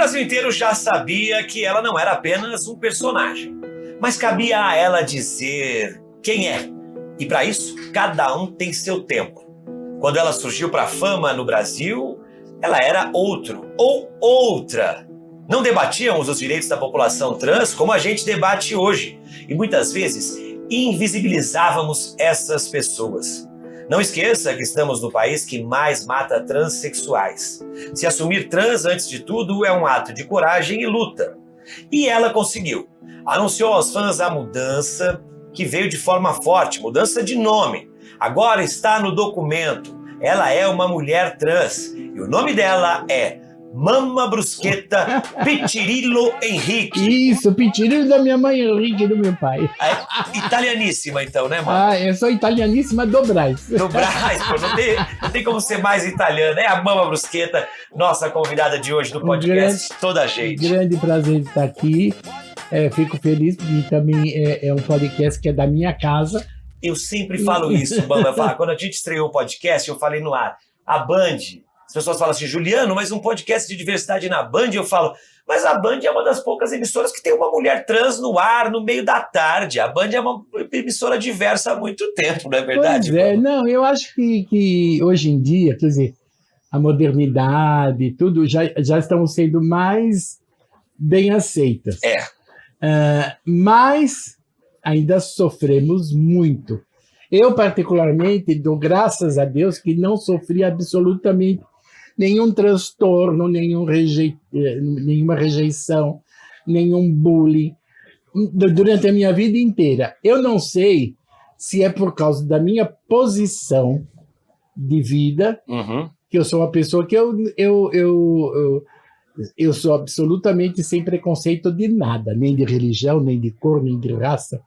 Brasil inteiro já sabia que ela não era apenas um personagem, mas cabia a ela dizer quem é. E para isso, cada um tem seu tempo. Quando ela surgiu para a fama no Brasil, ela era outro ou outra. Não debatíamos os direitos da população trans como a gente debate hoje. E muitas vezes invisibilizávamos essas pessoas. Não esqueça que estamos no país que mais mata transexuais. Se assumir trans, antes de tudo, é um ato de coragem e luta. E ela conseguiu. Anunciou aos fãs a mudança, que veio de forma forte, mudança de nome. Agora está no documento. Ela é uma mulher trans. E o nome dela é Mama Brusqueta Pitirilo Henrique. Isso, Pitirilo da minha mãe, Henrique do meu pai. É italianíssima então, né, mano? Eu sou italianíssima do Brás. Do Brás, pô, não tem como ser mais italiana. É a Mama Brusqueta, nossa convidada de hoje do podcast Toda a Gente. Grande prazer de estar aqui. Fico feliz porque também é um podcast que é da minha casa. Eu sempre falo isso, Bamba. Quando a gente estreou o podcast, eu falei no ar, a Band... As pessoas falam assim, Juliano, mas um podcast de diversidade na Band? Eu falo, mas a Band é uma das poucas emissoras que tem uma mulher trans no ar no meio da tarde. A Band é uma emissora diversa há muito tempo, não é verdade? Pois é, não, eu acho que hoje em dia, quer dizer, a modernidade, tudo, já estão sendo mais bem aceitas. Mas ainda sofremos muito. Eu, particularmente, dou graças a Deus que não sofri absolutamente nenhum transtorno, nenhuma rejeição, nenhum bullying durante a minha vida inteira. Eu não sei se é por causa da minha posição de vida, que eu sou uma pessoa que eu sou absolutamente sem preconceito de nada, nem de religião, nem de cor, nem de raça,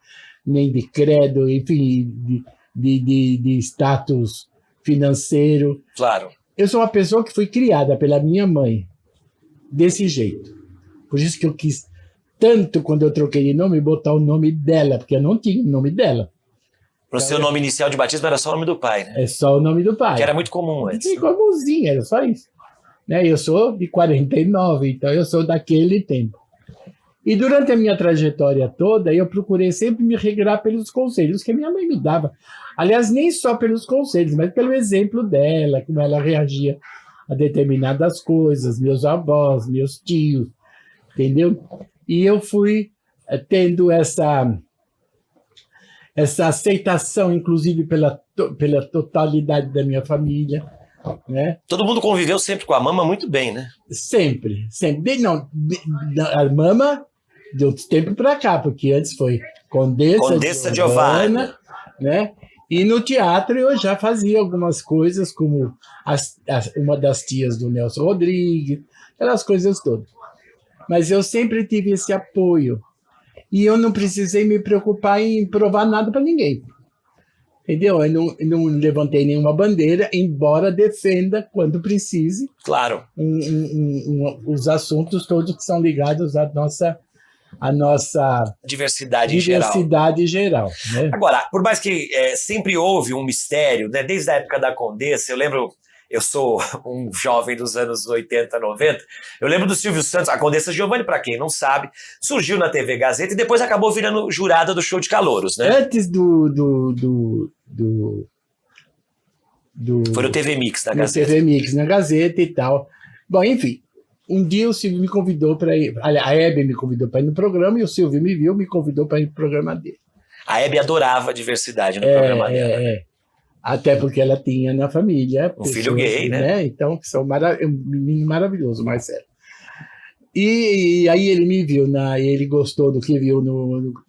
nem de credo, enfim, de status financeiro. Claro. Eu sou uma pessoa que foi criada pela minha mãe desse jeito. Por isso que eu quis tanto, quando eu troquei de nome, botar o nome dela, porque eu não tinha o nome dela. O seu nome inicial de batismo era só o nome do pai, né? É só o nome do pai. Que era muito comum antes. Muito comumzinho, era só isso. Né? Eu sou de 49, então eu sou daquele tempo. E durante a minha trajetória toda, eu procurei sempre me regrar pelos conselhos que a minha mãe me dava. Aliás, nem só pelos conselhos, mas pelo exemplo dela, como ela reagia a determinadas coisas, meus avós, meus tios, entendeu? E eu fui tendo essa aceitação, inclusive pela totalidade da minha família, né? Todo mundo conviveu sempre com a mama muito bem, né? Sempre. A mama de outro tempo para cá, porque antes foi Condessa Giovanna, né? E no teatro eu já fazia algumas coisas, como uma das tias do Nelson Rodrigues, aquelas coisas todas. Mas eu sempre tive esse apoio. E eu não precisei me preocupar em provar nada para ninguém. Entendeu? Eu não levantei nenhuma bandeira, embora defenda, quando precise, claro, os assuntos todos que são ligados à nossa diversidade geral, né? Agora, por mais que sempre houve um mistério, né? Desde a época da Condessa, eu lembro, eu sou um jovem dos anos 80, 90, eu lembro do Silvio Santos, a Condessa Giovanna, para quem não sabe, surgiu na TV Gazeta e depois acabou virando jurada do Show de Calouros, né? Antes foi no TV Mix na Gazeta. TV Mix na Gazeta e tal. Bom, enfim, um dia o Silvio me convidou para ir, a Hebe me convidou para ir no programa e o Silvio me viu, me convidou para ir no programa dele. A Hebe adorava a diversidade no programa dela. Até porque ela tinha na família um filho gay, né? Então, que são um menino maravilhoso, Marcelo. E aí ele me viu, ele gostou do que viu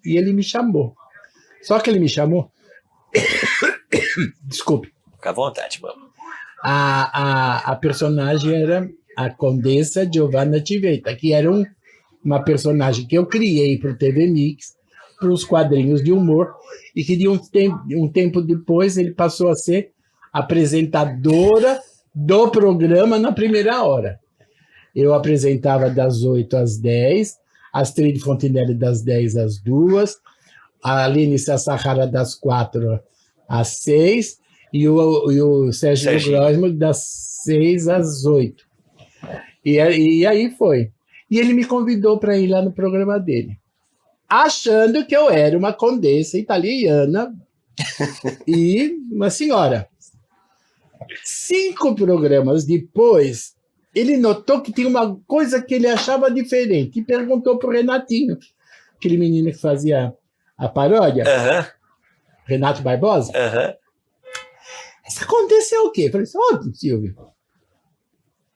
e ele me chamou. Só que ele me chamou. Desculpe. Fica à vontade, mano. A personagem era a Condessa Giovanna Tiveta, que era uma personagem que eu criei para o TV Mix, para os quadrinhos de humor, e que de um tempo depois ele passou a ser apresentadora do programa na primeira hora. Eu apresentava das 8 às 10, a Astrid Fontinelli das 10 às 2, a Aline Sassahara das 4 às 6 e o Sérgio Grosmo das 6 às 8. E aí foi. E ele me convidou para ir lá no programa dele, achando que eu era uma condessa italiana e uma senhora. 5 programas depois, ele notou que tinha uma coisa que ele achava diferente e perguntou para o Renatinho, aquele menino que fazia a paródia, Renato Barbosa. Essa condessa é o quê? Eu falei assim, Silvio,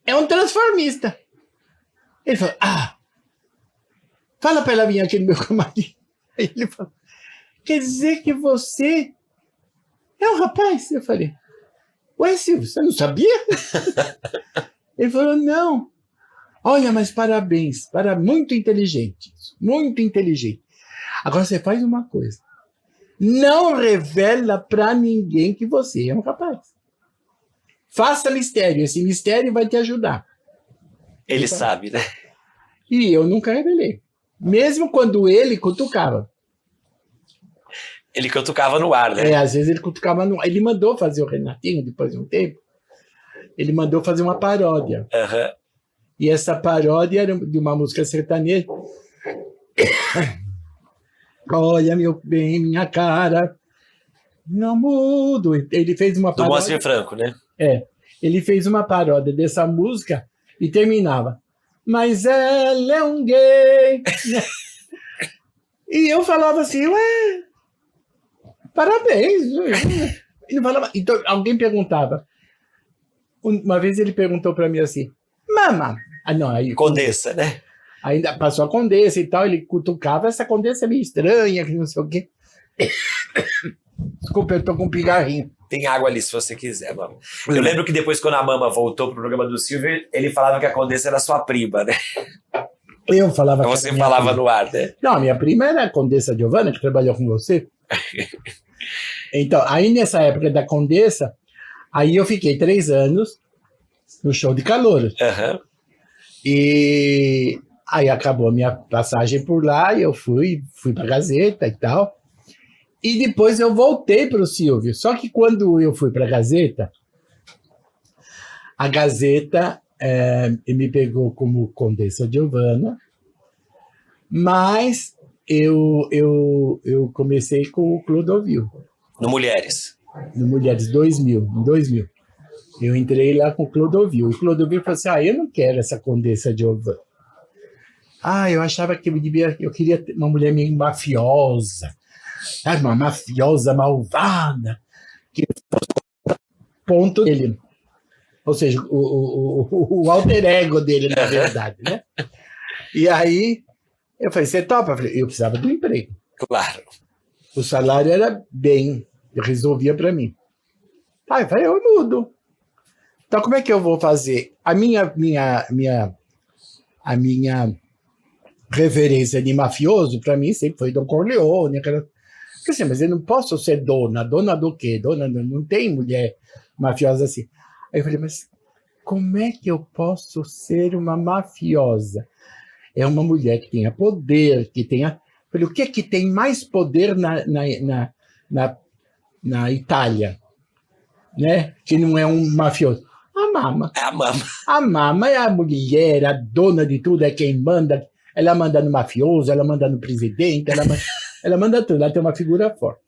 é um transformista. Ele falou, fala para ela vir aqui no meu camarim. Aí ele falou, quer dizer que você é um rapaz? Eu falei, ué, Silvio, você não sabia? Ele falou, não. Olha, mas parabéns, muito inteligente. Muito inteligente. Agora você faz uma coisa. Não revela para ninguém que você é um rapaz. Faça mistério. Esse mistério vai te ajudar. Ele sabe, né? E eu nunca revelei. Mesmo quando ele cutucava. Ele cutucava no ar, né? Às vezes ele cutucava no ar. Ele mandou fazer o Renatinho, depois de um tempo. Ele mandou fazer uma paródia. E essa paródia era de uma música sertaneja. Olha, meu bem, minha cara, não mudo. Ele fez uma paródia. Do Moacir Franco, né? Ele fez uma paródia dessa música e terminava. Mas ela é um gay. E eu falava assim, ué, parabéns. Ele falava, então, alguém perguntava. Uma vez ele perguntou para mim assim, mama. Não, aí, condessa, né? Ainda passou a condessa e tal, ele cutucava, essa condessa é meio estranha, que não sei o quê. Desculpa, eu tô com um pigarrinho. Tem água ali, se você quiser, mama. Eu lembro que depois, quando a mama voltou pro programa do Silvio, ele falava que a condessa era sua prima, né? Eu falava. Então você falava prima. No ar, né? Não, minha prima era a condessa Giovanna, que trabalhou com você. Então, aí nessa época da condessa, aí eu fiquei 3 anos no show de calouros. E aí acabou a minha passagem por lá, e eu fui pra Gazeta e tal. E depois eu voltei para o Silvio. Só que quando eu fui para a Gazeta me pegou como Condessa Giovanna, mas eu comecei com o Clodovil. No Mulheres. No Mulheres, em 2000. Eu entrei lá com o Clodovil. E o Clodovil falou assim, eu não quero essa Condessa Giovanna. Eu achava que eu queria ter uma mulher meio mafiosa. Uma mafiosa malvada. Que ponto dele. Ou seja, o alter ego dele, na verdade, né? E aí, eu falei, você topa? Eu precisava do emprego. Claro. O salário era bem, resolvia para mim. Eu falei, eu mudo. Então, como é que eu vou fazer? A minha referência de mafioso, para mim, sempre foi Don Corleone. Assim, mas eu não posso ser dona do quê? Não tem mulher mafiosa assim. Aí eu falei, mas como é que eu posso ser uma mafiosa? É uma mulher que tenha poder, que tenha... Falei, o que é que tem mais poder na Itália? Né? Que não é um mafioso. A mama. É a mama. A mama é a mulher, a dona de tudo, é quem manda. Ela manda no mafioso, ela manda no presidente, ela manda tudo, ela tem uma figura forte.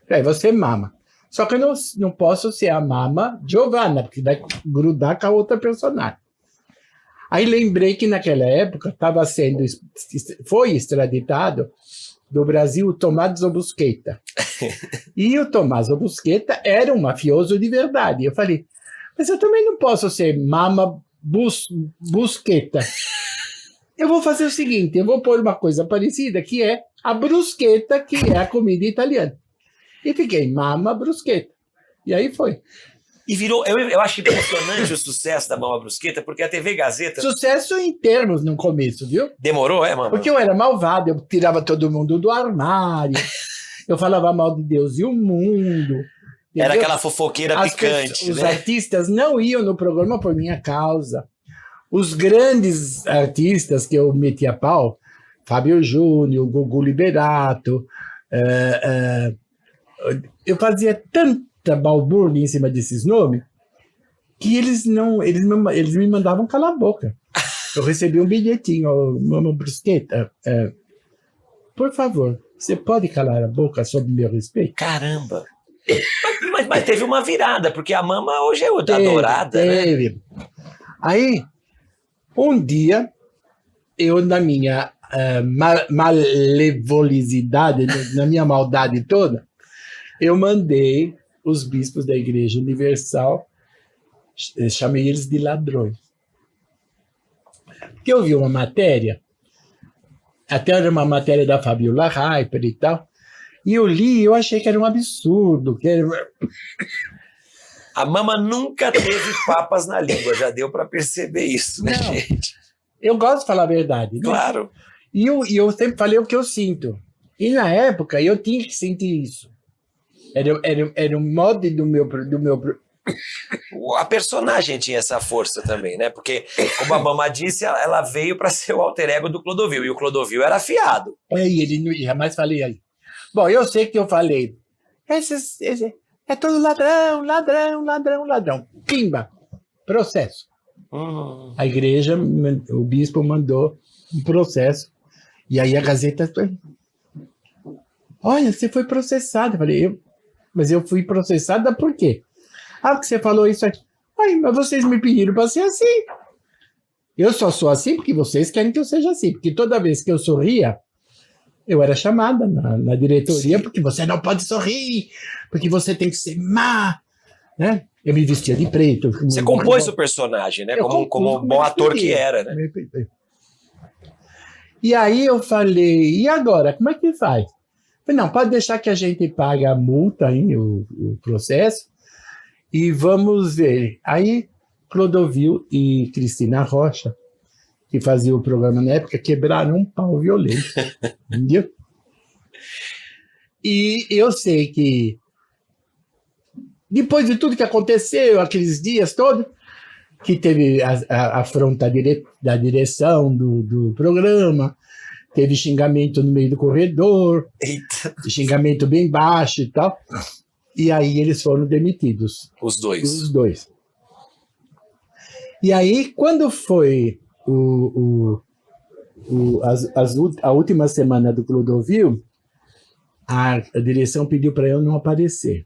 Aí você mama. Só que eu não posso ser a mama Giovanna, porque vai grudar com a outra personagem. Aí lembrei que naquela época foi extraditado do Brasil o Tomás Zobusqueta. E o Tomás Zobusqueta era um mafioso de verdade. Eu falei, mas eu também não posso ser mama Busqueta. Eu vou fazer o seguinte, eu vou pôr uma coisa parecida, que é a brusqueta, que é a comida italiana. E fiquei mama brusqueta. E aí foi. E virou, eu acho impressionante o sucesso da Mama Brusqueta, porque a TV Gazeta... Sucesso em termos no começo, viu? Demorou, mama? Porque eu era malvado, eu tirava todo mundo do armário, eu falava mal de Deus e o mundo. Entendeu? Era aquela fofoqueira picante, os artistas não iam no programa por minha causa. Os grandes artistas que eu metia pau, Fábio Júnior, Gugu Liberato, eu fazia tanta balbúrdia em cima desses nomes que eles me mandavam calar a boca. eu recebi um bilhetinho, ó, Mama Brusqueta, por favor, você pode calar a boca sobre meu respeito? Caramba! Mas teve uma virada, porque a Mama hoje é adorada, né? Teve. Aí, um dia, eu na minha malevolidade, na minha maldade toda, eu mandei os bispos da Igreja Universal, chamei eles de ladrões. Porque eu vi uma matéria, até era uma matéria da Fabiola Hyper e tal, e eu li e eu achei que era um absurdo. A Mama nunca teve papas na língua, já deu para perceber isso, né, Não. gente? Eu gosto de falar a verdade. Né? Claro. E eu sempre falei o que eu sinto. E na época eu tinha que sentir isso. Era um modo do meu. A personagem tinha essa força também, né? Porque, como a Mama disse, ela veio para ser o alter ego do Clodovil, e o Clodovil era afiado. E ele não jamais falei aí. Bom, eu sei que eu falei. É todo ladrão, ladrão, ladrão, ladrão. Pimba! Processo. A igreja, o bispo mandou um processo. E aí a Gazeta. Olha, você foi processado. Eu falei, mas eu fui processada por quê? Porque você falou isso aqui. Ai, mas vocês me pediram para ser assim. Eu só sou assim porque vocês querem que eu seja assim. Porque toda vez que eu sorria, eu era chamada na diretoria. Sim. Porque você não pode sorrir, porque você tem que ser má. Né? Eu me vestia de preto. Você compôs o personagem, né? Como um bom ator que era, né? E aí eu falei, e agora? Como é que faz? Falei, não, pode deixar que a gente pague a multa, aí, o processo, e vamos ver. Aí Clodovil e Cristina Rocha, que faziam o programa na época, quebraram um pau violento. Entendeu? E eu sei que depois de tudo que aconteceu, aqueles dias todos, que teve a afronta da direção do programa, teve xingamento no meio do corredor, eita, xingamento bem baixo e tal, e aí eles foram demitidos. Os dois. Os dois. E aí, quando foi a última semana do Clodovil, a direção pediu para eu não aparecer.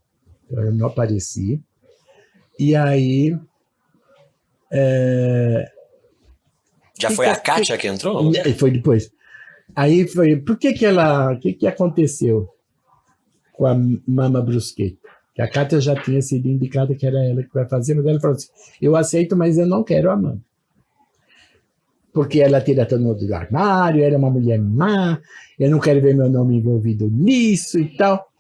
Eu não apareci. E aí... Já foi a Kátia que entrou? Foi depois. Aí foi... Por que que aconteceu com a Mama Brusqueta? Que a Kátia já tinha sido indicada que era ela que vai fazer, mas ela falou assim, eu aceito, mas eu não quero a Mama. Porque ela tira todo mundo do armário, era uma mulher má, eu não quero ver meu nome envolvido nisso e tal.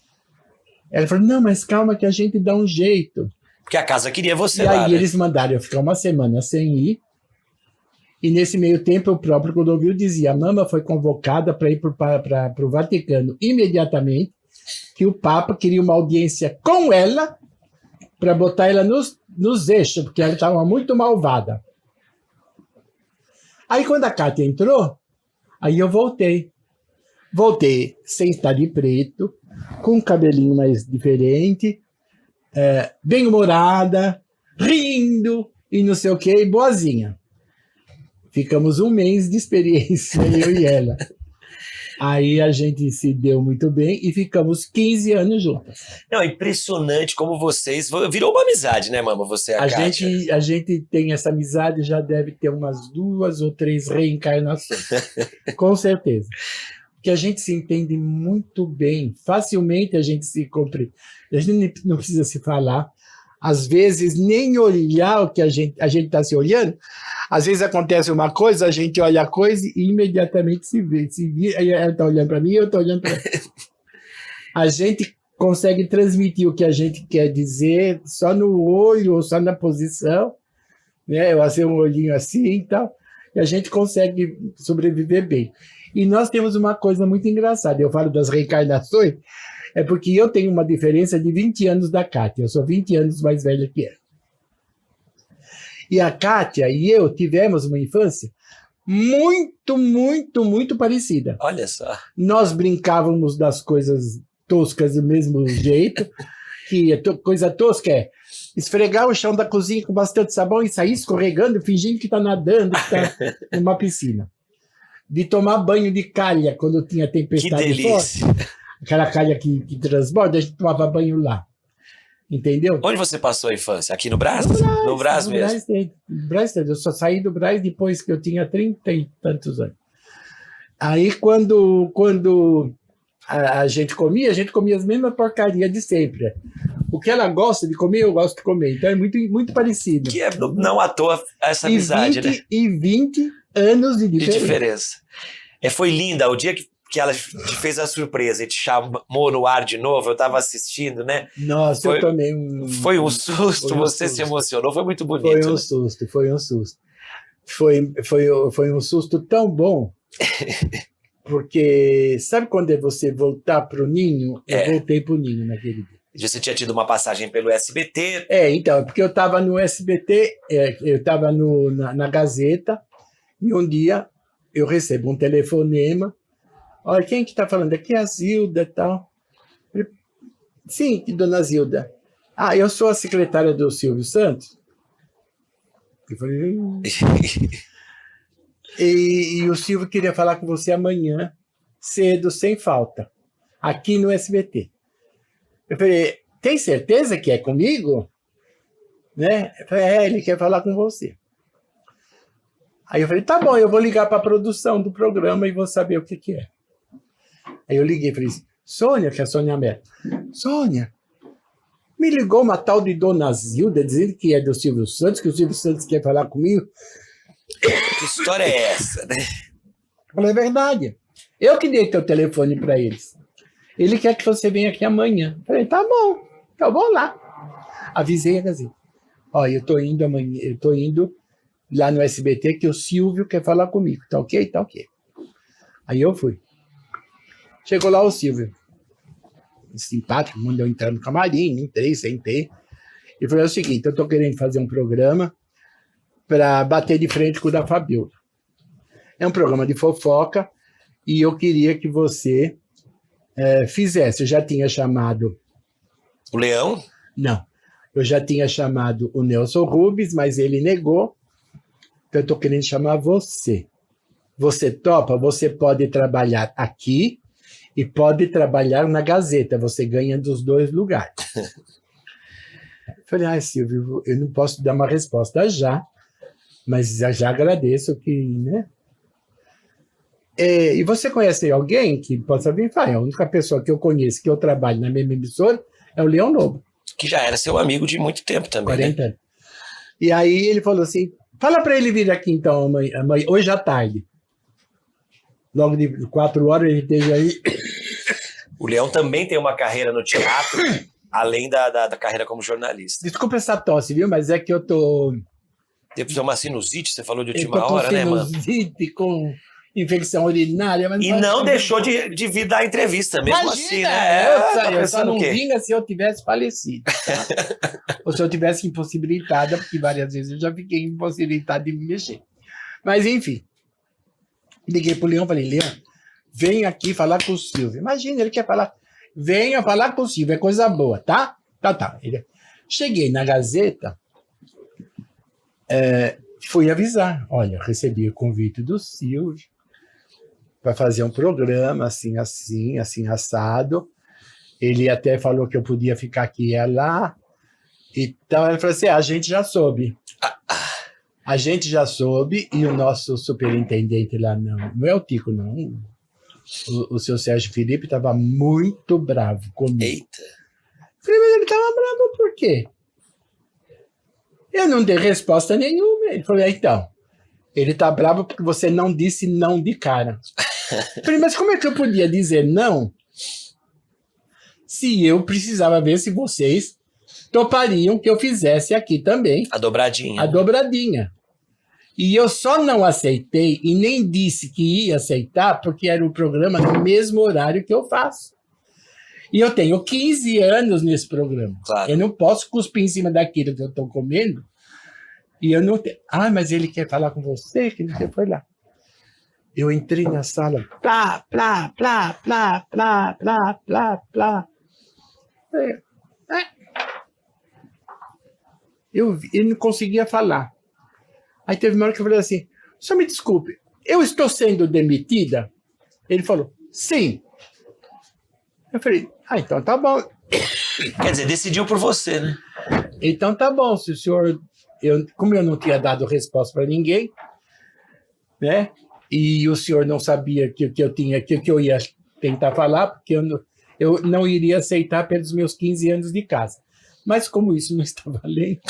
Ela falou, não, mas calma que a gente dá um jeito. Porque a casa queria você lá, lá, aí né? Eles mandaram eu ficar uma semana sem ir. E nesse meio tempo o próprio Clodovil dizia, a Mama foi convocada para ir para o Vaticano imediatamente, que o Papa queria uma audiência com ela para botar ela nos eixos, porque ela estava muito malvada. Aí quando a Kátia entrou, aí eu voltei. Voltei sem estar de preto, com um cabelinho mais diferente, bem-humorada, rindo e não sei o que, boazinha. Ficamos um mês de experiência, eu e ela. Aí a gente se deu muito bem e ficamos 15 anos juntos. Não, é impressionante como vocês... Virou uma amizade, né, Mama? Você e a Kátia. A gente tem essa amizade, já deve ter umas 2 ou 3 reencarnações. Com certeza. Porque a gente se entende muito bem. Facilmente a gente se compreende. A gente não precisa se falar. Às vezes, nem olhar o que a gente está se olhando. Às vezes acontece uma coisa, a gente olha a coisa e imediatamente se vê. Ela está olhando para mim, eu estou olhando para ela. A gente consegue transmitir o que a gente quer dizer só no olho ou só na posição. Né? Eu faço um olhinho assim e tal. E a gente consegue sobreviver bem. E nós temos uma coisa muito engraçada. Eu falo das reencarnações, é porque eu tenho uma diferença de 20 anos da Kátia. Eu sou 20 anos mais velha que ela. E a Kátia e eu tivemos uma infância muito, muito, muito parecida. Olha só. Nós brincávamos das coisas toscas do mesmo jeito, que coisa tosca é esfregar o chão da cozinha com bastante sabão e sair escorregando, fingindo que está nadando, que está numa piscina. De tomar banho de calha quando tinha Que tempestade delícia. forte. Aquela calha que transborda, a gente tomava banho lá. Entendeu? Onde você passou a infância? Aqui no Brás? No Brás No mesmo. Brás, eu só saí do Brás depois que eu tinha 30 e tantos anos. Aí, quando a gente comia as mesmas porcarias de sempre. O que ela gosta de comer, eu gosto de comer. Então é muito, muito parecido. Que é não à toa essa amizade, né? E 20 anos de De diferença. diferença. Foi linda. O dia que ela te fez a surpresa e te chamou no ar de novo, eu estava assistindo, né? Nossa, eu tomei um... Foi um susto, foi um você susto. se emocionou, foi muito bonito. Foi um né? susto, foi um susto. Foi um susto tão bom, porque sabe quando é você voltar para o ninho? Eu voltei para o ninho naquele dia. Você tinha tido uma passagem pelo SBT. Então, porque eu estava no SBT, eu estava na Gazeta, e um dia eu recebo um telefonema. Olha, quem que está falando? Aqui é a Zilda e tal. Sim, dona Zilda. Ah, eu sou a secretária do Silvio Santos. Eu falei... e o Silvio queria falar com você amanhã, cedo, sem falta, aqui no SBT. Eu falei, tem certeza que é comigo? Né? Eu falei, ele quer falar com você. Aí eu falei, tá bom, eu vou ligar para a produção do programa e vou saber o que é. Aí eu liguei e falei, Sônia, que é a Sônia Mello. Sônia, me ligou uma tal de dona Zilda dizendo que é do Silvio Santos, que o Silvio Santos quer falar comigo. Que história é essa, né? Eu falei, é verdade. Eu que dei teu telefone para eles. Ele quer que você venha aqui amanhã. Eu falei, tá bom, eu vou lá. Avisei a Gazeta. Olha, eu tô indo amanhã, eu tô indo lá no SBT que o Silvio quer falar comigo. Tá ok? Tá ok. Aí eu fui. Chegou lá o Silvio. Simpático, mandou entrar no camarim, entrei, sentei. E falei o seguinte, eu tô querendo fazer um programa para bater de frente com o da Fabiola. É um programa de fofoca e eu queria que você fizesse. Eu já tinha chamado... O Leão? Não. Eu já tinha chamado o Nelson Rubens, mas ele negou. Então eu estou querendo chamar você. Você topa? Você pode trabalhar aqui e pode trabalhar na Gazeta. Você ganha dos dois lugares. Eu falei, Silvio, eu não posso dar uma resposta já, mas já agradeço que, né? E você conhece alguém que possa vir? A única pessoa que eu conheço, que eu trabalho na mesma emissora, é o Leão Lobo. Que já era seu amigo de muito tempo também, 40 né? anos. E aí ele falou assim, fala para ele vir aqui então amanhã, hoje à tarde. Logo de 4 horas ele esteja aí. O Leão também tem uma carreira no teatro, além da carreira como jornalista. Desculpa essa tosse, viu? Mas é que eu tô... Teve uma sinusite, você falou de última hora, com né, mano? sinusite, com infecção urinária. Mas E não deixou de vir dar entrevista, mesmo. Imagina, assim, né? eu só não vinha se eu tivesse falecido. Tá? Ou se eu tivesse impossibilitada, porque várias vezes eu já fiquei impossibilitada de me mexer. Mas, enfim. Liguei pro Leão e falei, Leão, vem aqui falar com o Silvio. Imagina, ele quer falar. Venha falar com o Silvio, é coisa boa, tá? Tá. Cheguei na Gazeta, fui avisar. Olha, recebi o convite do Silvio para fazer um programa assim, assado. Ele até falou que eu podia ficar aqui e lá. Então, ele falou assim, a gente já soube. A gente já soube, e o nosso superintendente lá, não é o Tico, não. O seu Sérgio Felipe estava muito bravo comigo. Eita. Falei, mas ele estava bravo por quê? Eu não dei resposta nenhuma. Ele falou, então, ele está bravo porque você não disse não de cara. Falei, mas como é que eu podia dizer não se eu precisava ver se vocês topariam que eu fizesse aqui também A dobradinha. a dobradinha. E eu só não aceitei e nem disse que ia aceitar porque era o programa no mesmo horário que eu faço. E eu tenho 15 anos nesse programa. Claro. Eu não posso cuspir em cima daquilo que eu estou comendo. E eu não tenho... mas ele quer falar com você? Que você foi lá. Eu entrei na sala. Plá, plá, plá, plá, plá, plá, plá, plá. Ele não conseguia falar. Aí teve uma hora que eu falei assim, só me desculpe, eu estou sendo demitida? Ele falou, sim. Eu falei, então tá bom. Quer dizer, decidiu por você, né? Então tá bom, se o senhor... como eu não tinha dado resposta para ninguém, né? E o senhor não sabia que eu ia tentar falar, porque eu não iria aceitar pelos meus 15 anos de casa. Mas como isso não está valendo,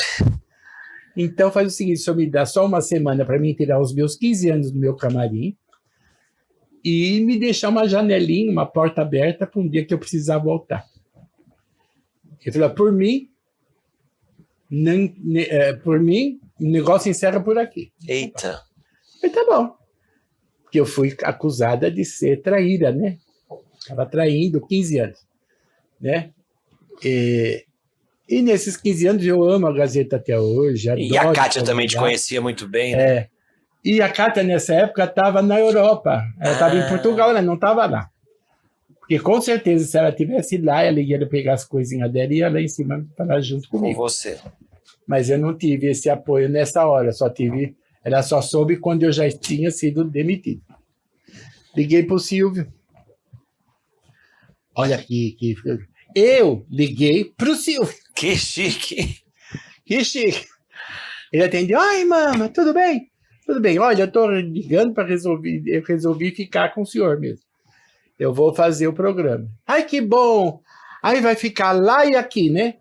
então faz o seguinte, o senhor me dá só uma semana para mim tirar os meus 15 anos do meu camarim e me deixar uma janelinha, uma porta aberta para um dia que eu precisar voltar. Ele falou, por mim, o negócio encerra por aqui. Eita. Mas tá bom. Porque eu fui acusada de ser traíra, né? Estava traindo 15 anos, né? E nesses 15 anos eu amo a Gazeta até hoje. E a Kátia também te conhecia muito bem, né? E a Kátia, nessa época, estava na Europa. Ela estava em Portugal, ela não estava lá. Porque, com certeza, se ela estivesse lá, ela ia pegar as coisinhas dela e ia lá em cima para junto comigo. Com você. Mas eu não tive esse apoio nessa hora. Ela só soube quando eu já tinha sido demitido. Liguei para o Silvio. Olha aqui. Eu liguei para o Silvio. Que chique. Que chique. Ele atendeu. Ai, mama, tudo bem? Tudo bem. Olha, eu estou ligando para resolver. Eu resolvi ficar com o senhor mesmo. Eu vou fazer o programa. Ai, que bom. Aí vai ficar lá e aqui, né?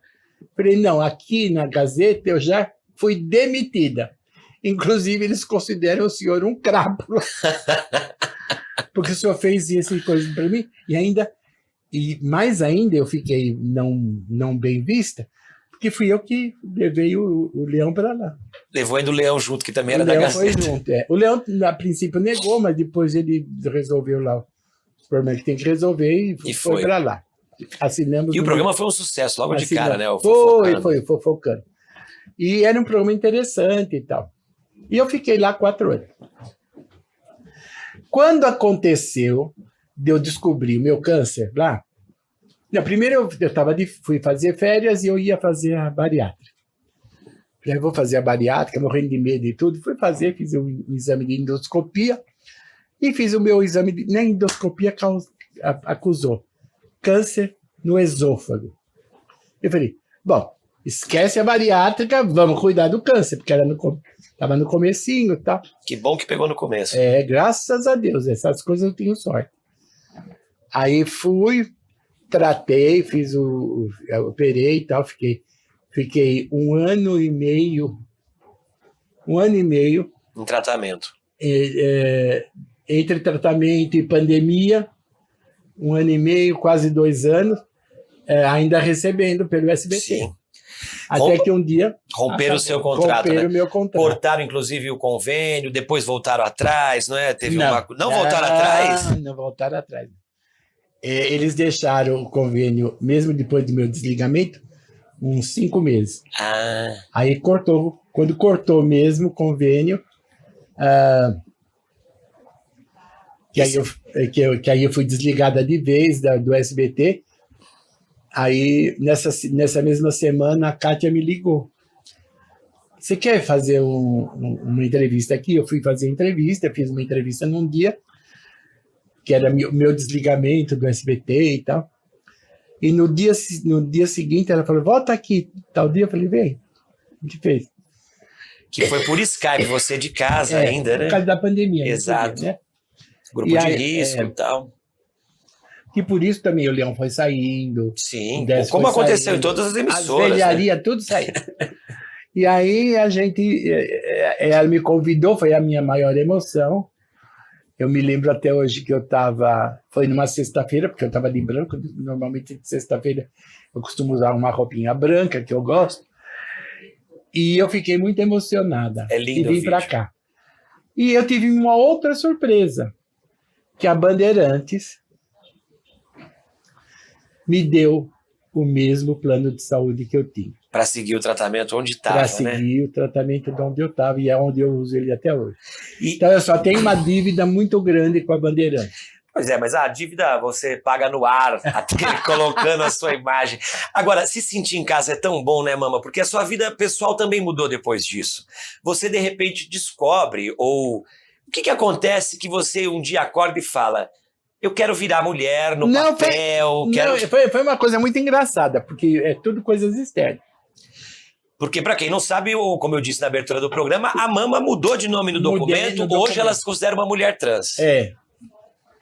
Falei, não, aqui na Gazeta eu já fui demitida. Inclusive, eles consideram o senhor um crápula. Porque o senhor fez essa coisa para mim. E mais ainda, eu fiquei não bem vista, porque fui eu que levei o Leão para lá. Levou ainda o Leão junto, que também era da Gazeta. O Leão foi junto, O Leão, a princípio, negou, mas depois ele resolveu lá o problema que tem que resolver e foi para lá. Assinamos. E o programa foi um sucesso logo de cara, né? Foi fofocando. E era um programa interessante e tal. E eu fiquei lá 4 anos. Quando aconteceu de eu descobrir o meu câncer lá, primeiro fui fazer férias e eu ia fazer a bariátrica. Falei, vou fazer a bariátrica, morrendo de medo e tudo. Fui fazer, fiz um exame de endoscopia e fiz o meu exame na endoscopia acusou câncer no esôfago. Eu falei, bom, esquece a bariátrica, vamos cuidar do câncer, porque estava no comecinho e tal. Que bom que pegou no começo. Graças a Deus, essas coisas eu tenho sorte. Aí fui, tratei, operei e tal, fiquei 1 ano e meio em tratamento. Entre tratamento e pandemia, 1 ano e meio, quase 2 anos, ainda recebendo pelo SBT. Sim. Até que um dia... Romperam o seu contrato, romperam né? o meu contrato. Cortaram, inclusive, o convênio, depois voltaram atrás, não é? Não voltaram atrás? Não voltaram atrás. Eles deixaram o convênio, mesmo depois do meu desligamento, uns 5 meses. Aí cortou. Quando cortou mesmo o convênio, que aí eu fui desligada de vez do SBT. Aí, nessa mesma semana, a Kátia me ligou. Você quer fazer uma entrevista aqui? Eu fui fazer entrevista, fiz uma entrevista num dia, que era meu desligamento do SBT e tal. E no dia seguinte, ela falou, volta aqui, tal dia. Eu falei, vem. A gente fez. Que foi por Skype, você de casa ainda, né? Por causa da pandemia. Exato. Né? Grupo de risco e tal. E por isso também o Leão foi saindo. Sim, como aconteceu em todas as emissoras. As velharias, tudo saiu. E aí ela me convidou, foi a minha maior emoção. Eu me lembro até hoje que foi numa sexta-feira, porque eu estava de branco, normalmente de sexta-feira eu costumo usar uma roupinha branca, que eu gosto. E eu fiquei muito emocionada. É lindo. E vim para cá. E eu tive uma outra surpresa, que a Bandeirantes me deu o mesmo plano de saúde que eu tinha. Para seguir o tratamento onde estava, né? Para seguir o tratamento de onde eu estava, e é onde eu uso ele até hoje. Então eu só tenho uma dívida muito grande com a Bandeirantes. Pois é, mas a dívida você paga no ar, até colocando a sua imagem. Agora, se sentir em casa é tão bom, né, mama? Porque a sua vida pessoal também mudou depois disso. Você, de repente, descobre, ou o que acontece que você um dia acorda e fala, eu quero virar mulher no papel, quero... Foi uma coisa muito engraçada, porque é tudo coisas externas. Porque, para quem não sabe, como eu disse na abertura do programa, a mama mudou de nome no documento. Hoje ela se considera uma mulher trans. É.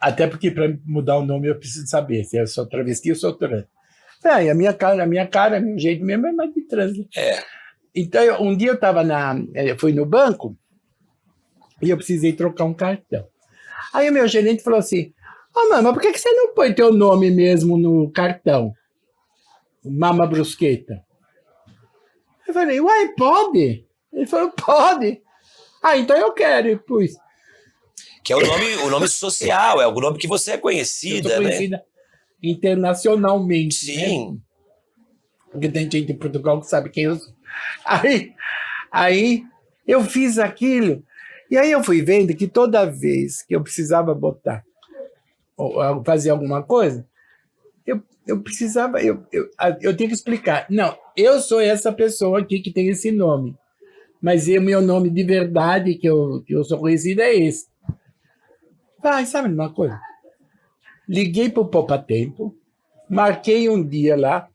Até porque para mudar o nome eu preciso saber se eu sou travesti ou sou trans. A minha cara, meu jeito mesmo é mais de trans. É. Então, um dia eu fui no banco e eu precisei trocar um cartão. Aí o meu gerente falou assim, mama, por que você não põe teu nome mesmo no cartão? Mama Brusqueta. Eu falei, uai, pode? Ele falou, pode. Então eu quero, e pus. Que é o nome social, é o nome que você é conhecida, eu sou conhecida, né? Internacionalmente. Sim. Né? Porque tem gente em Portugal que sabe quem eu sou. Aí eu fiz aquilo, e aí eu fui vendo que toda vez que eu precisava botar, ou fazer alguma coisa, eu precisava, eu tinha que explicar. Não, eu sou essa pessoa aqui que tem esse nome, mas o meu nome de verdade, que eu sou conhecida, é esse. Sabe uma coisa? Liguei para o Poupa Tempo, marquei um dia lá,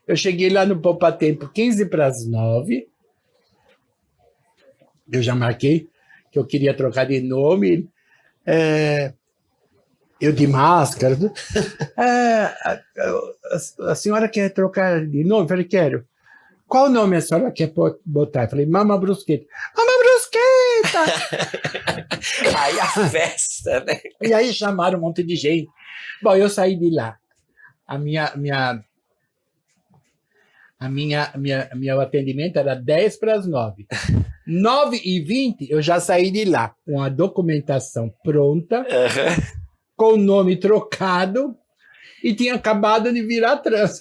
eu cheguei lá no Poupa Tempo 8:45, eu já marquei que eu queria trocar de nome, eu de máscara. A senhora quer trocar de nome? Eu falei, quero. Qual nome a senhora quer botar? Eu falei, Mama Brusqueta. Mama Brusqueta! Aí a festa, né? E aí chamaram um monte de gente. Bom, eu saí de lá. Meu atendimento era 8:50. 9:20 eu já saí de lá com a documentação pronta, com o nome trocado e tinha acabado de virar trans.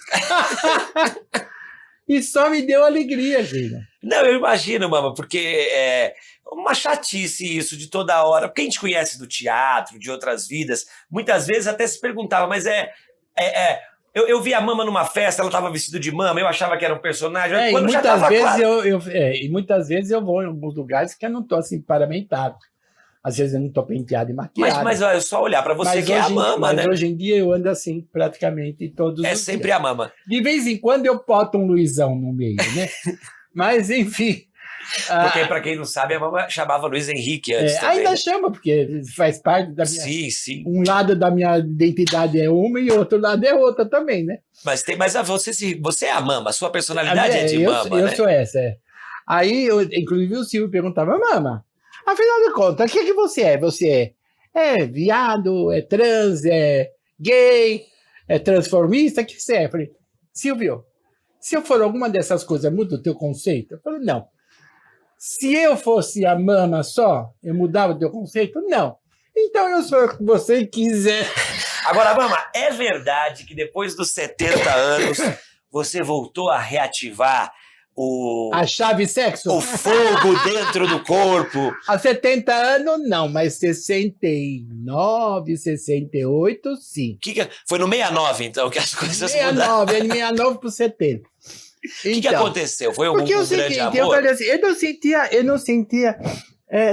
E só me deu alegria, gente. Não, eu imagino, mama, porque é uma chatice isso de toda hora. Porque a gente conhece do teatro, de outras vidas, muitas vezes até se perguntava, mas eu vi a mama numa festa, ela estava vestida de mama, eu achava que era um personagem. E muitas vezes eu vou em alguns lugares que eu não estou assim paramentado. Às vezes eu não estou penteado e maquiado. Mas é só olhar para você que é a mama, né? Mas hoje em dia eu ando assim praticamente todos os dias. É sempre a mama. De vez em quando eu boto um Luizão no meio, né? Mas, enfim... Porque, para quem não sabe, a mama chamava Luiz Henrique antes também. Ainda chama, porque faz parte da minha... Sim. Um lado da minha identidade é uma e o outro lado é outra também, né? Mas você é a mama, a sua personalidade é de mama, né? Eu sou essa, Aí, inclusive, o Silvio perguntava, mama, afinal de contas, o que você é? Você é viado, é trans, é gay, é transformista? O que você é? Eu falei, Silvio, se eu for alguma dessas coisas, muda o teu conceito? Eu falei, não. Se eu fosse a mama só, eu mudava o teu conceito? Não. Então eu sou o que você quiser. Agora, mama, é verdade que depois dos 70 anos você voltou a reativar a chave sexo? O fogo dentro do corpo? Há 70 anos, não, mas 69, 68, sim. Foi no 69, então, que as coisas 69, mudaram? 69 para 70. O que aconteceu? Foi algum grande amor? Eu falei assim,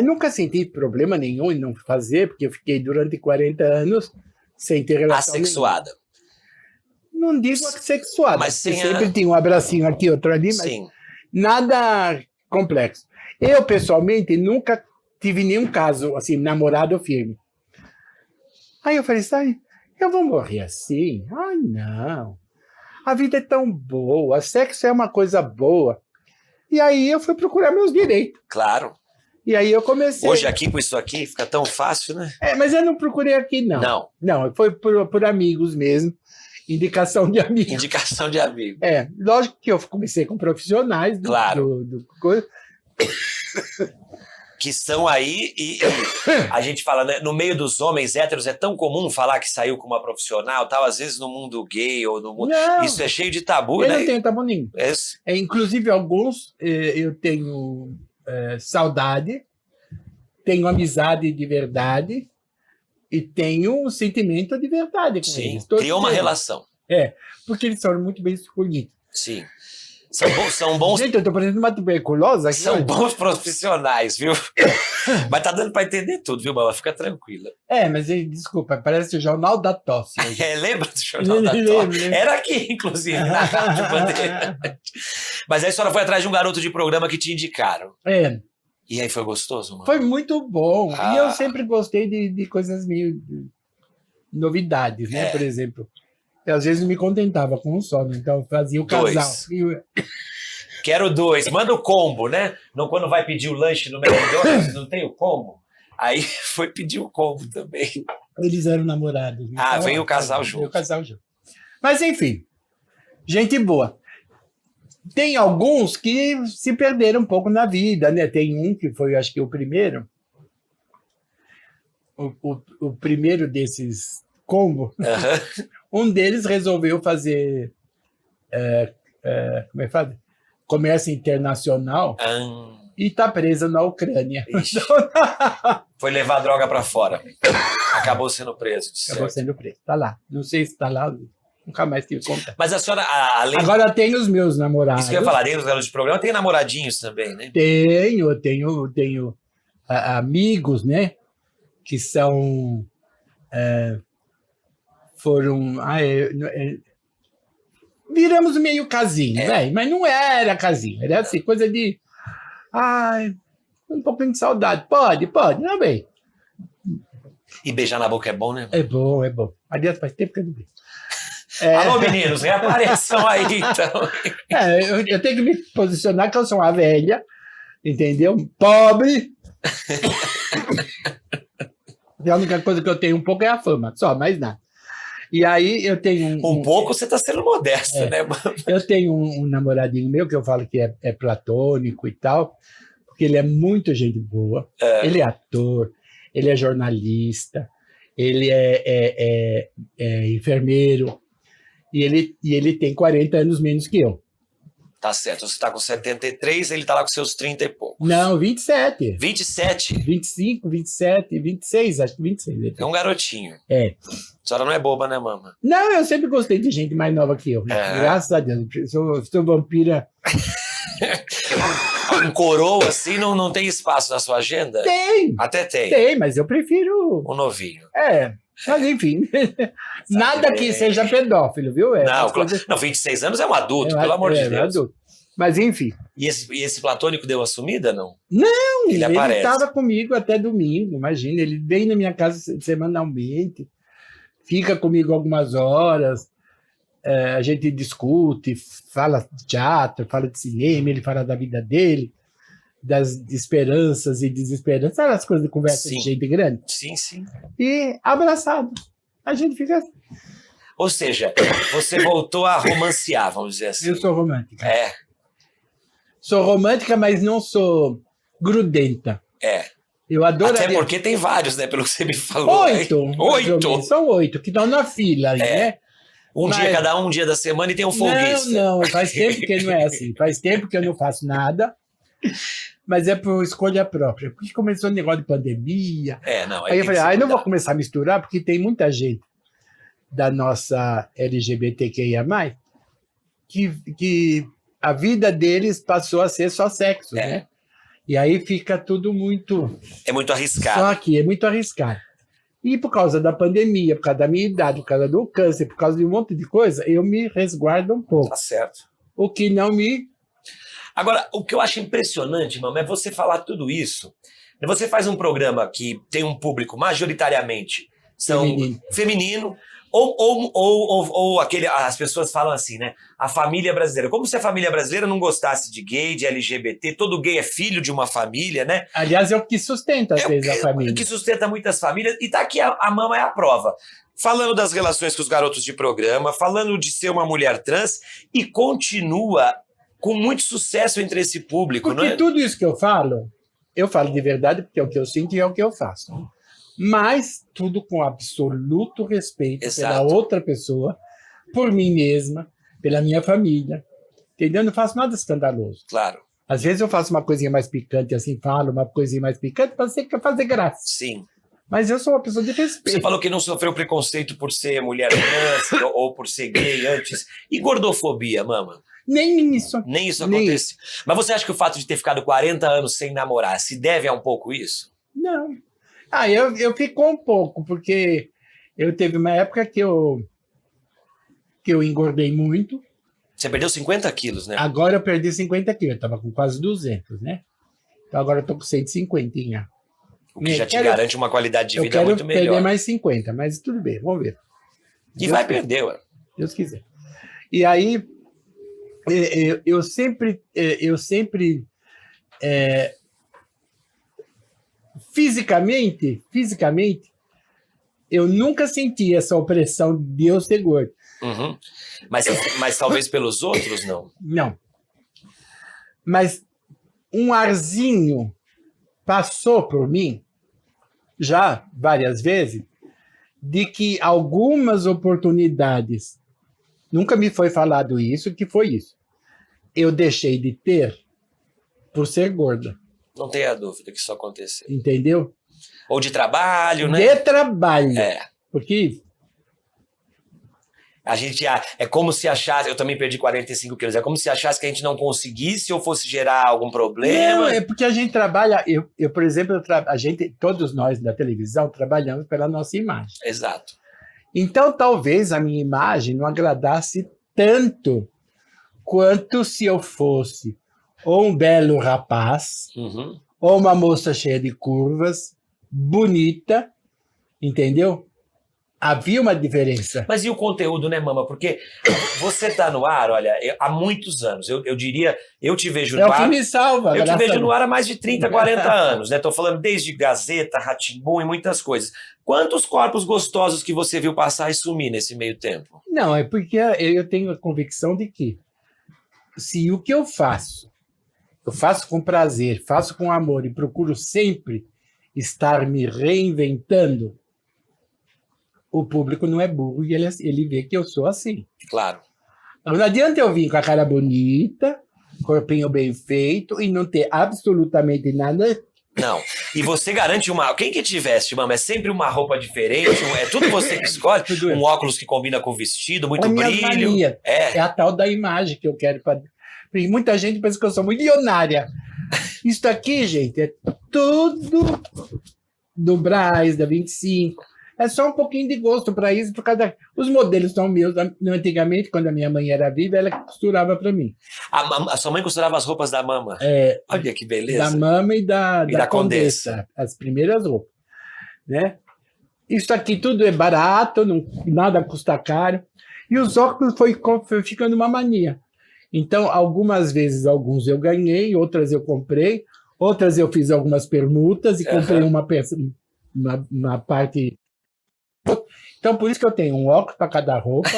nunca senti problema nenhum em não fazer, porque eu fiquei durante 40 anos sem ter relação assexuada. Nenhuma. Não digo assexuada, mas sempre tinha um abracinho aqui, outro ali, mas nada complexo. Eu, pessoalmente, nunca tive nenhum caso, assim, namorado firme. Aí eu falei, eu vou morrer assim? Não. A vida é tão boa, sexo é uma coisa boa. E aí eu fui procurar meus direitos. Claro. E aí eu comecei... Hoje aqui, com isso aqui, fica tão fácil, né? Mas eu não procurei aqui, não. Não, foi por amigos mesmo. Indicação de amigos. Indicação de amigos. Lógico que eu comecei com profissionais. Claro. Que estão aí e a gente fala, né, no meio dos homens héteros é tão comum falar que saiu com uma profissional, tal, às vezes no mundo gay ou no mundo... Não, isso é cheio de tabu, né? Eu não tenho tabu nenhum. Inclusive alguns eu tenho saudade, tenho amizade de verdade, e tenho um sentimento de verdade com Sim, eles. Todos criou uma eles. relação. Porque eles são muito bem escolhidos. Sim. São bons, Gente, eu tô parecendo uma tuberculosa aqui são hoje. bons profissionais, viu? Mas tá dando para entender tudo, viu, Mama? Fica tranquila. Mas desculpa, parece o Jornal da Tosse. hoje. Lembra do Jornal da Lembro, Tosse? lembro. Era aqui, inclusive, na Rádio Bandeira. Mas aí a senhora foi atrás de um garoto de programa que te indicaram. E aí foi gostoso, mano? Foi muito bom. Ah. E eu sempre gostei de coisas meio novidades, né? É. Por exemplo, eu, às vezes me contentava com um só, né? Então eu fazia o Dois. casal. Quero 2. Manda o combo, né? Não, quando vai pedir o lanche no McDonald's, não tem o combo? Aí foi pedir o combo também. Eles eram namorados. Ah, vem o casal junto. Vem o casal junto. Mas enfim, gente boa. Tem alguns que se perderam um pouco na vida, né? Tem um que foi, acho que o primeiro. O primeiro desses combo. Aham. Um deles resolveu fazer como é que fala? Comércio internacional e está preso na Ucrânia. Ixi. Foi levar a droga pra fora. Acabou sendo preso. De Acabou certo. sendo preso. Está lá. Não sei se está lá. Nunca mais tive contato. Mas a senhora, além Agora tem os meus namorados. isso que eu ia falar, dentro dos garotos de programa, tem namoradinhos também, né? Tenho amigos, né? Que são foram viramos meio casinho, velho, mas não era casinho, era assim, coisa de um pouquinho de saudade. Pode, não, bem. E beijar na boca é bom, né? É bom. Aliás, faz tempo que eu não vejo. Alô, meninos, reapareçam aí, então. Eu tenho que me posicionar que eu sou uma velha, entendeu? Pobre. E a única coisa que eu tenho um pouco é a fama, só, mais nada. E aí eu tenho Um pouco você tá sendo modesta, né, mano? Eu tenho um namoradinho meu que eu falo que é platônico e tal, porque ele é muito gente boa. Ele é ator, ele é jornalista, ele é enfermeiro e ele tem 40 anos menos que eu. Tá certo, você tá com 73, ele tá lá com seus 30 e poucos. Não, 27. 27? 25, 27, 26, acho que 26. ele É tem. um garotinho. É. A senhora não é boba, né, mama? Não, eu sempre gostei de gente mais nova que eu. Né? Graças a Deus. Sou vampira. Um coroa assim não tem espaço na sua agenda? Tem, Até tem. tem, mas eu prefiro. Um novinho. Mas enfim. Nada que seja pedófilo, viu? Não, 26 anos é um adulto, pelo amor de Deus. Adulto. Mas enfim. E esse platônico deu uma sumida, não? Não, Ele aparece. estava comigo até domingo, imagina. Ele vem na minha casa semanalmente, fica comigo algumas horas, a gente discute, fala de teatro, fala de cinema, ele fala da vida dele, das esperanças e desesperanças, sabe as coisas de conversa Sim. de gente grande? Sim. E abraçado. A gente fica assim. Ou seja, você voltou a romancear, vamos dizer assim. Eu sou romântica. Sou romântica, mas não sou grudenta. Eu adoraria. Até porque tem vários, né? Pelo que você me falou. 8. mais ou menos. São 8 que estão na fila aí, né? Dia cada um dia da semana e tem um folguista. Não, faz tempo que não é assim. Faz tempo que eu não faço nada. Mas é por escolha própria. Porque começou o negócio de pandemia. Aí eu falei, não vou começar a misturar, porque tem muita gente da nossa LGBTQIA+, que a vida deles passou a ser só sexo, né? E aí fica tudo muito... É muito arriscado. Só que é muito arriscado. E por causa da pandemia, por causa da minha idade, por causa do câncer, por causa de um monte de coisa, eu me resguardo um pouco. Tá certo. O que não me... Agora, o que eu acho impressionante, mamãe, é você falar tudo isso. Você faz um programa que tem um público majoritariamente feminino ou as pessoas falam assim, né? A família brasileira. Como se a família brasileira não gostasse de gay, de LGBT, todo gay é filho de uma família, né? Aliás, é o que sustenta, às vezes, a família. É o que sustenta muitas famílias. E tá aqui, a mama é a prova. Falando das relações com os garotos de programa, falando de ser uma mulher trans, e continua com muito sucesso entre esse público, Porque não é? tudo isso que eu falo de verdade, porque é o que eu sinto e é o que eu faço. Mas tudo com absoluto respeito pela outra pessoa, por mim mesma, pela minha família. Entendeu? Eu não faço nada escandaloso. Claro. Às vezes eu faço uma coisinha mais picante, assim, falo uma coisinha mais picante para fazer graça. Sim. Mas eu sou uma pessoa de Você respeito. falou que não sofreu preconceito por ser mulher trans ou por ser gay antes. E gordofobia, mama? Nem isso. Nem isso Nem aconteceu. Mas você acha que o fato de ter ficado 40 anos sem namorar se deve a um pouco isso? Não. Eu ficou um pouco, porque eu teve uma época que eu engordei muito. Você perdeu 50 quilos, né? Agora eu perdi 50 quilos. Eu estava com quase 200, né? Então agora eu tô com 150. O que já te garante uma qualidade de Eu vida quero muito melhor. perder mais 50, mas tudo bem, vamos ver. E Deus vai quiser. perder, ué. Deus quiser. E aí, eu sempre fisicamente, eu nunca senti essa opressão de eu ser gordo. Uhum. Mas talvez pelos outros, não. Não. Mas um arzinho passou por mim, já várias vezes, de que algumas oportunidades, nunca me foi falado isso, que foi isso. Eu deixei de ter por ser gorda, Não tenha dúvida que isso aconteceu. entendeu? Ou de trabalho, né? De trabalho. É. Porque A gente é como se achasse, eu também perdi 45 quilos, é como se achasse que a gente não conseguisse ou fosse gerar algum problema. não, é porque a gente trabalha, por exemplo, a gente, todos nós da televisão trabalhamos pela nossa imagem. Exato. Então, talvez a minha imagem não agradasse tanto quanto se eu fosse ou um belo rapaz, Uhum. ou uma moça cheia de curvas, bonita, entendeu? Havia uma diferença. Mas e o conteúdo, né, mama? Porque você tá no ar, olha, há muitos anos. Eu diria, eu te vejo É no o que ar. me salva. Eu te graças vejo a no Deus. ar há mais de 30, 40 anos, né? Tô falando desde Gazeta, Rá-Tim-Bum e muitas coisas. Quantos corpos gostosos que você viu passar e sumir nesse meio tempo? Não, é porque eu tenho a convicção de que se o que eu faço com prazer, faço com amor e procuro sempre estar me reinventando, o público não é burro e ele vê que eu sou assim. Claro. Não adianta eu vir com a cara bonita, corpinho bem feito e não ter absolutamente nada. Não. E você garante uma. Quem que te veste, mama? É sempre uma roupa diferente? É tudo você que escolhe? Tudo eu. Um óculos que combina com o vestido, muito É a minha brilho. mania. É. É a tal da imagem que eu quero. Porque muita gente pensa que eu sou milionária. Isso aqui, gente, é tudo do Brás, da 25. É só um pouquinho de gosto para isso, por causa os modelos são meus. Antigamente, quando a minha mãe era viva, ela costurava para mim. A sua mãe costurava as roupas da mama. É, Olha que beleza. da mama e da da condessa, as primeiras roupas, né? Isso aqui tudo é barato, nada custa caro. E os óculos foi ficando uma mania. Então, algumas vezes, alguns eu ganhei, outras eu comprei, outras eu fiz algumas permutas e comprei uma peça, uma parte. Então, por isso que eu tenho um óculos para cada roupa,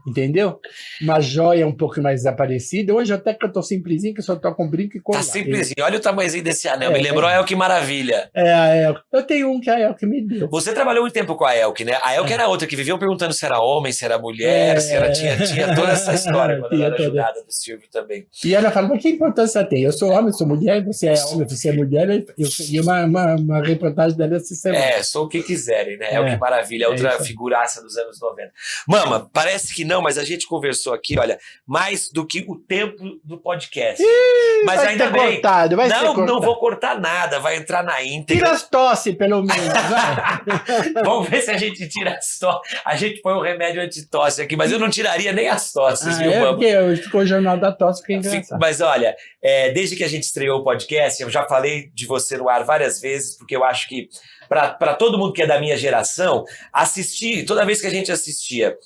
entendeu? Uma joia um pouco mais desaparecida. Hoje até que eu tô simplesinho, que só tô com brinco e colar. Tá simplesinho. Olha o tamanhozinho desse anel. É, Me lembrou a Elke Maravilha. É a Elke. Eu tenho um que a Elke me deu. Você trabalhou muito tempo com a Elke, né? A Elke era outra que viviam perguntando se era homem, se era mulher, se era... Tinha toda essa história quando ela era ajudada do Silvio também. E ela fala, mas que importância tem? Eu sou homem, sou mulher, você é homem, você é mulher. Eu segui uma reportagem dela essa semana. É, sou o que quiserem, né? Elke Maravilha, outra figuraça dos anos 90. Mama, parece que não, mas a gente conversou aqui, olha, mais do que o tempo do podcast. Mas vai ainda ser bem. cortado, vai ser cortado. Não vou cortar nada, vai entrar na íntegra. Tira as tosse, pelo menos. Vai. Vamos ver se a gente tira as tosse. A gente põe um remédio antitosse aqui, mas eu não tiraria nem as tosses, viu, Mama? Porque ficou o Jornal da Tosse, que é engraçado. Mas olha, desde que a gente estreou o podcast, eu já falei de você no ar várias vezes, porque eu acho que para todo mundo que é da minha geração, assistir, toda vez que a gente assistia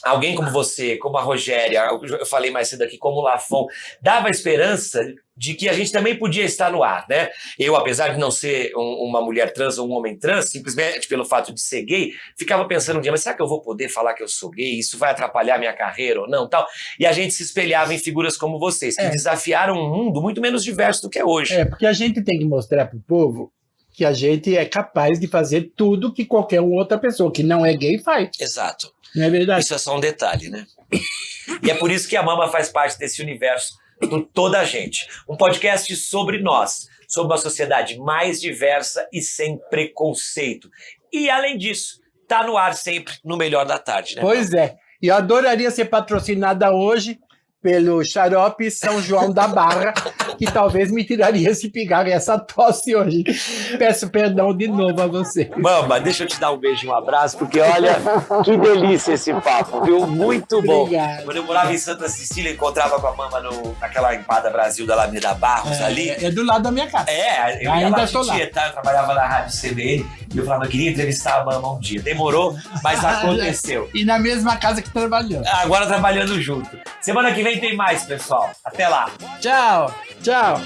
alguém como você, como a Rogéria, eu falei mais cedo aqui, como o Lafon, dava esperança de que a gente também podia estar no ar, né? Eu, apesar de não ser uma mulher trans ou um homem trans, simplesmente pelo fato de ser gay, ficava pensando um dia, mas será que eu vou poder falar que eu sou gay? Isso vai atrapalhar minha carreira ou não? Tal. E a gente se espelhava em figuras como vocês, que desafiaram um mundo muito menos diverso do que é hoje. Porque a gente tem que mostrar para o povo que a gente é capaz de fazer tudo que qualquer outra pessoa que não é gay faz. Exato. Não é verdade? Isso é só um detalhe, né? E é por isso que a Mama faz parte desse universo de toda a gente. Um podcast sobre nós. sobre uma sociedade mais diversa e sem preconceito. E, além disso, tá no ar sempre no Melhor da Tarde, né? Pois é. E eu adoraria ser patrocinada hoje pelo Xarope São João da Barra, que talvez me tiraria se pegar essa tosse hoje. Peço perdão de novo a você. Mama, deixa eu te dar um beijo e um abraço, porque olha, que delícia esse papo, viu? Muito bom. Obrigado. Quando eu morava em Santa Cecília, eu encontrava com a Mama naquela empada Brasil da Alameda Barros ali. É do lado da minha casa. Eu ia lá de Tietá, eu trabalhava na Rádio CBN, e eu falava, eu queria entrevistar a Mama um dia. Demorou, mas aconteceu. E na mesma casa que trabalhou. Agora trabalhando junto. Semana que vem tem mais, pessoal. Até lá. Tchau. Tchau.